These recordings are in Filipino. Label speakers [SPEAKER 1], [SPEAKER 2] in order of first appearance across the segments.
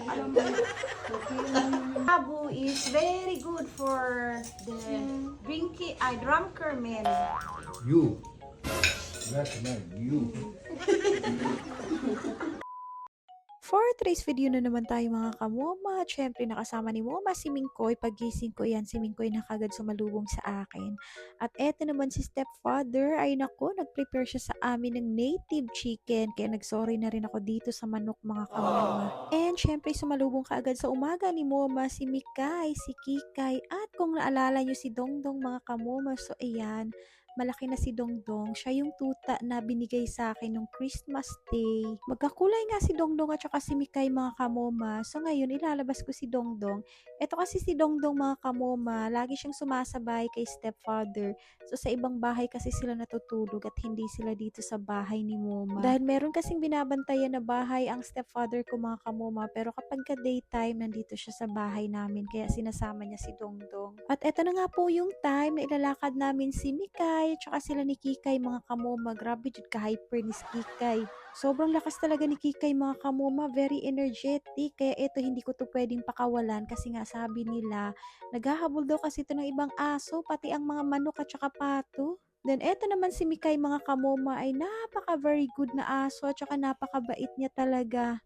[SPEAKER 1] Alam mo, Abu is very good for the drunker men.
[SPEAKER 2] You. That's right, you.
[SPEAKER 3] For today's video na naman tayo mga kamoma. At syempre nakasama ni Moma si Mingkoy. Pagising ko yan, si Mingkoy na kagad sumalubong sa akin. At eto naman si stepfather. Ay nako, nag-prepare siya sa amin ng native chicken. Kaya nagsorry na rin ako dito sa manok mga kamoma. And syempre sumalubong kaagad sa umaga ni Moma si Mikay, si Kikay. At kung naalala nyo si Dongdong mga kamoma. So ayan, malaki na si Dongdong. Siya yung tuta na binigay sa akin nung Christmas Day. Magkakulay nga si Dongdong at saka si Mikay mga kamoma. So ngayon, ilalabas ko si Dongdong. Ito kasi si Dongdong mga kamoma, lagi siyang sumasabay kay stepfather. So sa ibang bahay kasi sila natutulog at hindi sila dito sa bahay ni Moma. Dahil meron kasing binabantayan na bahay ang stepfather ko mga kamoma. Pero kapag ka daytime, nandito siya sa bahay namin. Kaya sinasama niya si Dongdong. At eto na nga po yung time na ilalakad namin si Mikay at saka sila ni Kikay mga kamoma. Grabe jud ka-hyper ni Kikay. Sobrang lakas talaga ni Kikay mga kamoma. Very energetic. Kaya ito hindi ko to pwedeng pakawalan kasi nga sabi nila naghahabol daw kasi ito ng ibang aso pati ang mga manok at saka pato. Then eto naman si Mikay mga kamoma ay napaka very good na aso at saka napakabait niya talaga.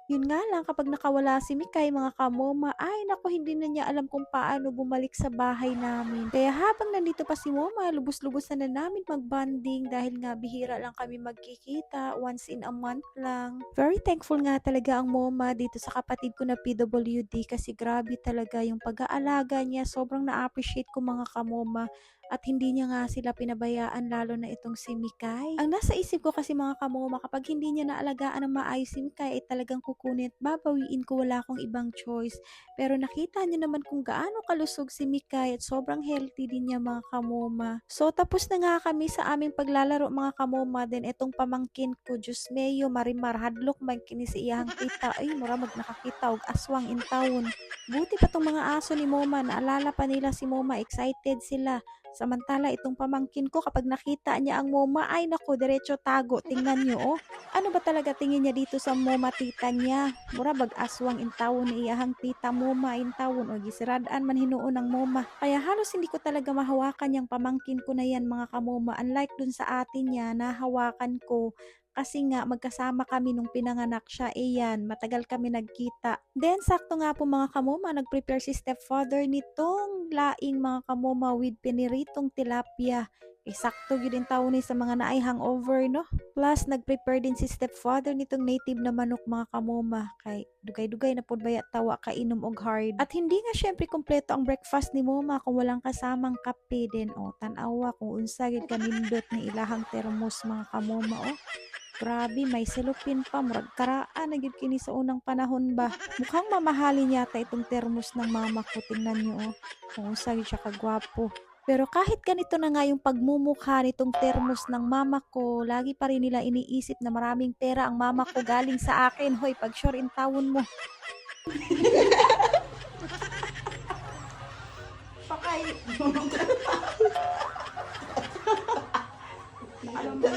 [SPEAKER 3] Yun nga lang, kapag nakawala si Mikay, mga kamoma, ay naku, hindi na niya alam kung paano bumalik sa bahay namin. Kaya habang nandito pa si Moma, lubos-lubos na namin mag-bonding dahil nga bihira lang kami magkikita, once in a month lang. Very thankful nga talaga ang Moma dito sa kapatid ko na PWD kasi grabe talaga yung pag-aalaga niya. Sobrang na-appreciate ko mga kamoma. At hindi niya nga sila pinabayaan lalo na itong si Mikay. Ang nasa isip ko kasi mga kamoma, kapag hindi niya naalagaan ng maayos si Mikay ay talagang kukunin at babawiin ko, wala akong ibang choice. Pero nakita niyo naman kung gaano kalusog si Mikay at sobrang healthy din niya mga kamoma. So tapos na nga kami sa aming paglalaro mga kamoma. Then itong pamangkin ko, Diyos Mayo, Marimar, hadlok man kini si iyang kita. Ay, mura nakakita og aswang in town. Buti pa tong mga aso ni Moma, naalala pa nila si Moma, excited sila. Samantala itong pamangkin ko kapag nakita niya ang Moma, ay nako, diretso tago. Tingnan niyo oh. Ano ba talaga tingin niya dito sa Moma tita niya? Mura bag aswang in tawon ni iyahang tita Moma in tawon o gisiradaan man hinuon ng Moma. Kaya halos hindi ko talaga mahawakan yung pamangkin ko na yan mga kamoma. Unlike dun sa atin niya, nahawakan ko. Kasi nga magkasama kami nung pinanganak siya, yan, matagal kami nagkita. Then sakto nga po mga kamoma, nagprepare si stepfather nitong laing mga kamoma with piniritong tilapia. Sakto yun din taon ni sa mga naay hangover, no? Plus, nagprepare din si stepfather nitong native na manok mga kamoma. Kay dugay-dugay na pod baya tawa kainom og hard. At hindi nga syempre kompleto ang breakfast ni Moma kung walang kasamang kape din. O, tanawa kung unsa gid kanindot ni ilahang termos mga kamoma, oh. Grabe, may selopin pa, murag karaan na gyud kini sa unang panahon ba. Mukhang mamahalin yata itong termos ng mama ko, tingnan niyo oh. Kung saan siya kagwapo. Pero kahit ganito na nga yung pagmumukha nitong termos ng mama ko, lagi pa rin nila iniisip na maraming pera ang mama ko galing sa akin. Hoy, pag sure in tawon mo.
[SPEAKER 1] Pakay. Alam mo,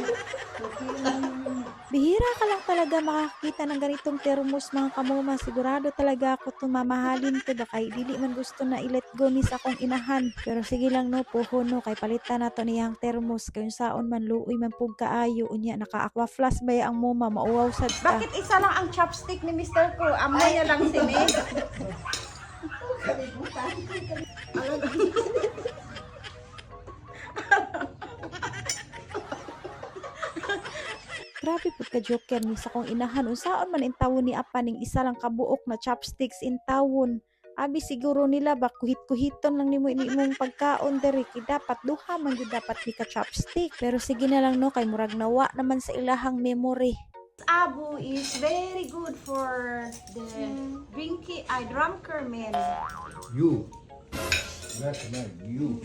[SPEAKER 3] Bihira ka lang talaga makakita ng ganitong termos mga kamoma. Sigurado talaga ako tumamahalin to. Baka dili man gusto na i-let go ni sa akong inahan. Pero sige lang no, puho no. Kay palitan na to niyang termos. Kayong saon man, luoy man pug kaayo. Unya, naka-aqua flash ba ang moma? Mauwaw sad ka.
[SPEAKER 1] bakit isa lang ang chopstick ni Mr. Ko? Amoy niya lang si May.
[SPEAKER 3] Grabe pud ka joker ni sa kong inahan. Unsaon man in tawon ni apa ning isa lang kabuok na chopsticks in tawon. Abi siguro nila ba kuhit-kuhiton lang nimo ini imong pagkaon diri, kay dapat duha man gyud dapat ni ka chopstick. Pero sige na lang no, kay murag nawa naman sa ilahang memory.
[SPEAKER 1] Abu is very good for the drunker men.
[SPEAKER 2] You. That's right, you.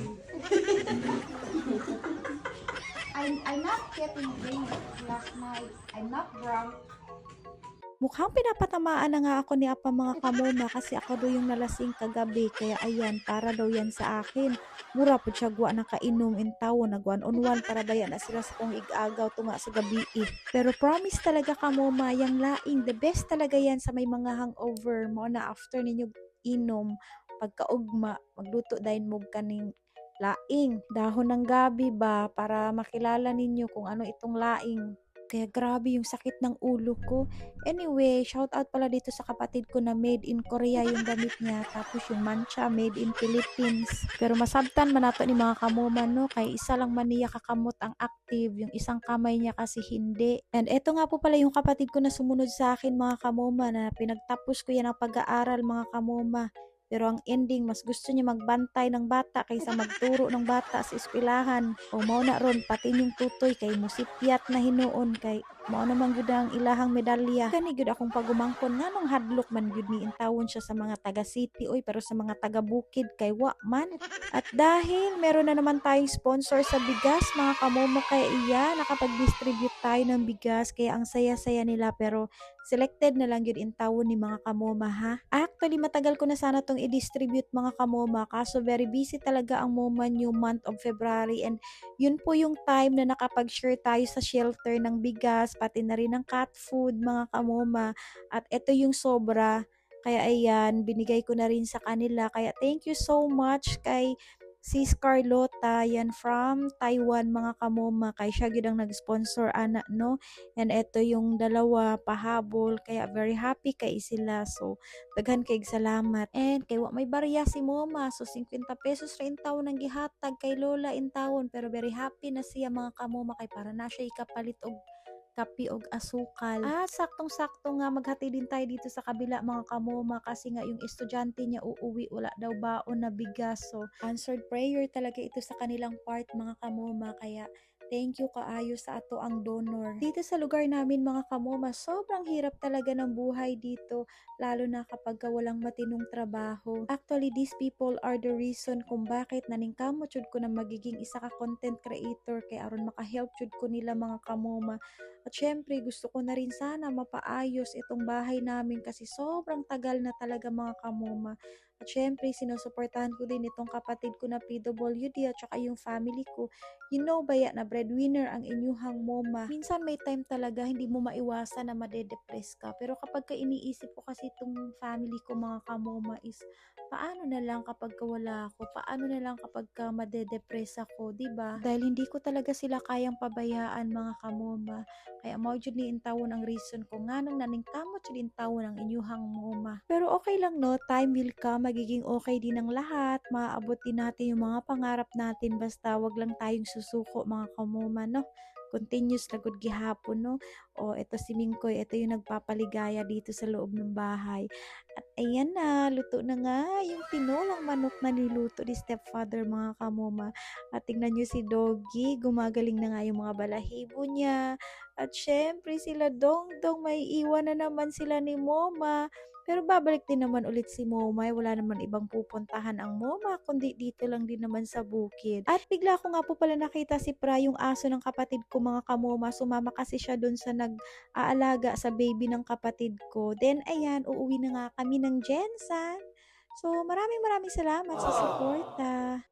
[SPEAKER 1] I'm not getting drink last night. I'm not drunk.
[SPEAKER 3] Mukhang pinapatamaan na nga ako ni Apa mga kamoma kasi ako daw yung nalasing kagabi. Kaya ayan, para daw yan sa akin. Mura po siya guwa nakainom in tawon, nagwan on one para bayan na sila sa kong igagaw tunga sa gabi eh. Pero promise talaga kamoma, yung laing, the best talaga yan sa may mga hangover mo na after ninyo inom, pagkaugma, magluto dahil mo kaning laing, dahon ng gabi ba para makilala ninyo kung ano itong laing. Kaya grabe yung sakit ng ulo ko. Anyway, shout out pala dito sa kapatid ko na made in Korea yung damit niya. Tapos yung mancha, made in Philippines. Pero masabtan man nato ni mga kamuman, no? Kay isa lang man niya kakamot ang active. Yung isang kamay niya kasi hindi. And eto nga po pala yung kapatid ko na sumunod sa akin mga kamuma na pinagtapos ko yan ang pag-aaral mga kamuma. Pero ang ending, mas gusto niya magbantay ng bata kaysa magturo ng bata sa eskwelahan. O mao na ron, pati yung tutoy kay musipyat na hinuon kay mao naman gyud ang ilahang medalya. Kani gyud akong pagumangkon nganong hadlok man gyud ni intawon siya sa mga taga city oy pero sa mga taga bukid kay wa man. At dahil meron na naman tayong sponsor sa bigas mga kamomo kaya iya nakapag-distribute tayo ng bigas kaya ang saya-saya nila pero selected na lang yun in tawon ni mga kamoma ha. Actually, matagal ko na sana tong i-distribute mga kamoma kaso very busy talaga ang MoMA new month of February and yun po yung time na nakapag-share tayo sa shelter ng bigas pati na rin ng cat food mga kamoma at ito yung sobra. Kaya ayan, binigay ko na rin sa kanila. Kaya thank you so much kay Sis Carlota, yan from Taiwan mga kamoma. Kay siya gyud ang nag-sponsor ana no. And ito yung dalawa pahabol kaya very happy kay sila. So daghan kay salamat. And kay wa may barya si Moma. So 50 pesos ra in taon ang gihatag kay Lola in taon pero very happy na siya mga kamoma kay para na siya ikapalit og kape og asukal. At saktong-sakto nga maghati din tayo dito sa kabila mga kamoma kasi nga yung estudyante niya uuwi wala daw baon na bigas. So answered prayer talaga ito sa kanilang part mga kamoma kaya thank you kaayo sa ato ang donor. Dito sa lugar namin mga kamoma, sobrang hirap talaga ng buhay dito, lalo na kapag walang matinong trabaho. Actually, these people are the reason kung bakit naningkamot jud ko na magiging isa ka content creator kay aron makahelp jud ko nila mga kamoma. At syempre, gusto ko na rin sana mapaayos itong bahay namin kasi sobrang tagal na talaga mga kamoma. At syempre, sinusuportahan ko din itong kapatid ko na PWD at saka yung family ko. You know ba ya na breadwinner ang inyuhang moma. Minsan may time talaga hindi mo maiwasan na madedepress ka. Pero kapag ka iniisip ko kasi itong family ko mga kamoma is paano na lang kapag ka wala ako? Paano na lang kapag ka madedepress ako? 'Di ba? Dahil hindi ko talaga sila kayang pabayaan mga kamoma. Kaya mao jud ni intawon ang reason ko nganong naningkamot jud intawon ang inyuhang moma. Pero okay lang no, time will come, magiging okay din ang lahat. Maaabot din natin yung mga pangarap natin basta wag lang tayong susuko mga kamoma no. Continuous na good gihapon no. O eto si Mingkoy, ito yung nagpapaligaya dito sa loob ng bahay. At ayan na, luto na nga yung tinolang manok na niluto ni stepfather mga kamoma. At tingnan nyo si Doggy, gumagaling na nga yung mga balahibo niya. At syempre sila Dongdong, may iwan na naman sila ni Moma. Pero babalik din naman ulit si Momay, wala naman ibang pupuntahan ang Moma, kundi dito lang din naman sa bukid. At bigla ko nga po pala nakita si Pra, yung aso ng kapatid ko mga kamoma, sumama kasi siya dun sa nag-aalaga sa baby ng kapatid ko. Then ayan, uuwi na nga kami ng Jensan. So maraming salamat sa suporta.